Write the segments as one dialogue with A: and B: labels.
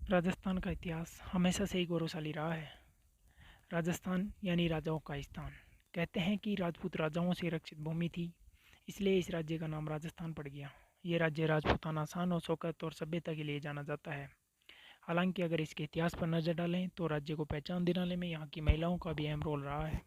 A: राजस्थान का इतिहास हमेशा से ही गौरवशाली रहा है। राजस्थान यानी राजाओं का स्थान। कहते हैं कि राजपूत राजाओं से रक्षित भूमि थी, इसलिए इस राज्य का नाम राजस्थान पड़ गया। ये राज्य राजपूताना शान और शौकत और सभ्यता के लिए जाना जाता है। हालांकि अगर इसके इतिहास पर नजर डालें तो राज्य को पहचान दिलाने में यहाँ की महिलाओं का भी अहम रोल रहा है।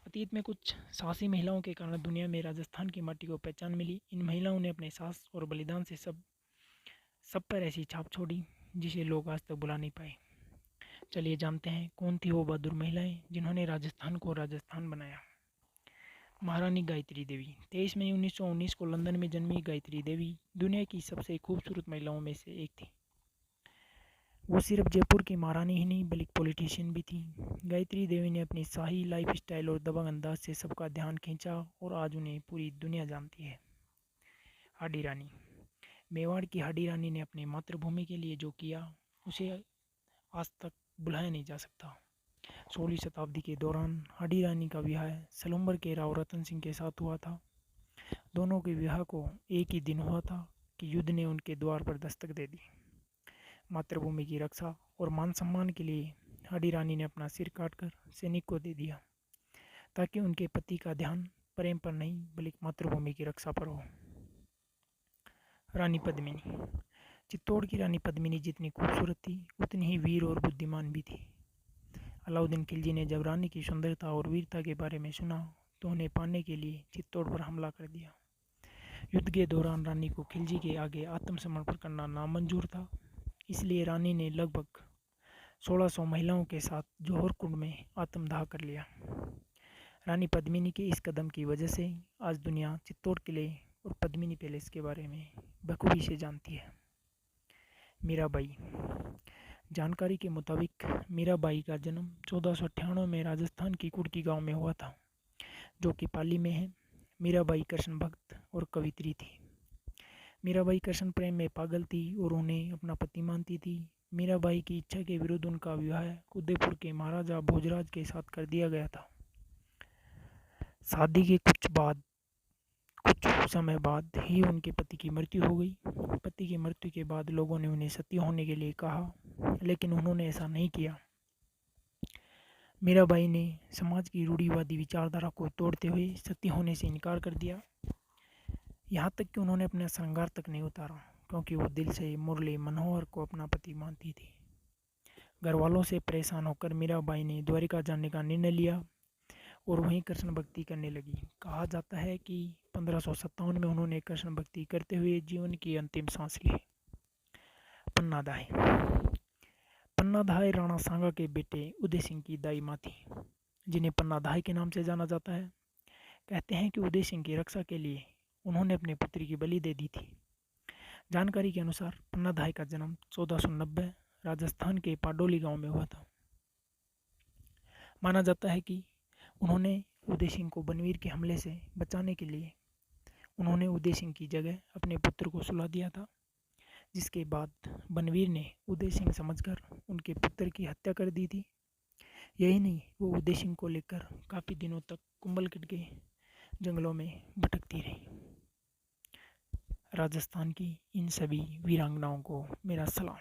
A: अतीत में कुछ साहसी महिलाओं के कारण दुनिया में राजस्थान की माटी को पहचान मिली। इन महिलाओं ने अपने साहस और बलिदान से सब पर ऐसी छाप छोड़ी जिसे लोग आज तक भुला नहीं पाए। चलिए जानते हैं कौन थी वो बहादुर महिलाएं जिन्होंने राजस्थान को राजस्थान बनाया। महारानी गायत्री देवी। 23 मई 1919 को लंदन में जन्मी गायत्री देवी दुनिया की सबसे खूबसूरत महिलाओं में से एक थी। वो सिर्फ जयपुर की महारानी ही नहीं बल्कि पॉलिटिशियन भी थी। गायत्री देवी ने अपनी शाही लाइफ स्टाइल और दबंग अंदाज से सबका ध्यान खींचा और आज उन्हें पूरी दुनिया जानती है। हाडी रानी। मेवाड़ की हाडी रानी ने अपनी मातृभूमि के लिए जो किया उसे आज तक भुलाया नहीं जा सकता। 16वीं शताब्दी के दौरान हाडी रानी का विवाह सलुम्बर के राव रतन सिंह के साथ हुआ था। दोनों के विवाह को एक ही दिन हुआ था कि युद्ध ने उनके द्वार पर दस्तक दे दी। मातृभूमि की रक्षा और मान सम्मान के लिए हाडी रानी ने अपना सिर काटकर सैनिक को दे दिया ताकि उनके पति का ध्यान प्रेम पर नहीं बल्कि मातृभूमि की रक्षा पर हो। रानी पद्मिनी। चित्तौड़ की रानी पद्मिनी जितनी खूबसूरत थी उतनी ही वीर और बुद्धिमान भी थी। अलाउद्दीन खिलजी ने जब रानी की सुंदरता और वीरता के बारे में सुना तो उन्हें पाने के लिए चित्तौड़ पर हमला कर दिया। युद्ध के दौरान रानी को खिलजी के आगे आत्मसमर्पण करना नामंजूर था, इसलिए रानी ने लगभग 1600 महिलाओं के साथ जौहर कुंड में आत्मदाह कर लिया। रानी पद्मिनी के इस कदम की वजह से आज दुनिया चित्तौड़ किले और पद्मिनी पैलेस के बारे में बखूबी से जानती है। मीराबाई। जानकारी के मुताबिक मीराबाई का जन्म 1498 में राजस्थान की कुर्की गांव में हुआ था, जो कि पाली में है। मीराबाई कृष्ण भक्त और कवित्री थी। मीराबाई कृष्ण प्रेम में पागल थी और उन्हें अपना पति मानती थी। मीराबाई की इच्छा के विरुद्ध उनका विवाह उदयपुर के महाराजा भोजराज के साथ कर दिया गया था। शादी के कुछ समय बाद ही उनके पति की मृत्यु हो गई। पति की मृत्यु के बाद लोगों ने उन्हें सती होने के लिए कहा, लेकिन उन्होंने ऐसा नहीं किया। मीराबाई ने समाज की रूढ़िवादी विचारधारा को तोड़ते हुए सती होने से इनकार कर दिया। यहाँ तक कि उन्होंने अपना श्रृंगार तक नहीं उतारा, क्योंकि वो दिल से मुरली मनोहर को अपना पति मानती थी। घर वालों से परेशान होकर मीराबाई ने द्वारिका जाने का निर्णय लिया और वहीं कृष्ण भक्ति करने लगी। कहा जाता है कि 1557 में उन्होंने कृष्ण भक्ति करते हुए जीवन की अंतिम सांस ली। पन्नाधाय। पन्नाधाय राणा सांगा के बेटे उदय सिंह की दाई माँ थी, जिन्हें पन्नाधाय के नाम से जाना जाता है। कहते हैं कि उदय सिंह की रक्षा के लिए उन्होंने अपनी पुत्री की बलि दे दी थी। जानकारी के अनुसार पन्नाधाय का जन्म 1490 राजस्थान के पाडोली गांव में हुआ था। माना जाता है कि उन्होंने उदय सिंह को बनवीर के हमले से बचाने के लिए उन्होंने उदय सिंह की जगह अपने पुत्र को सुला दिया था, जिसके बाद बनवीर ने उदय सिंह समझकर उनके पुत्र की हत्या कर दी थी। यही नहीं, वो उदय सिंह को लेकर काफ़ी दिनों तक कुंभलगढ़ के जंगलों में भटकती रही। राजस्थान की इन सभी वीरांगनाओं को मेरा सलाम।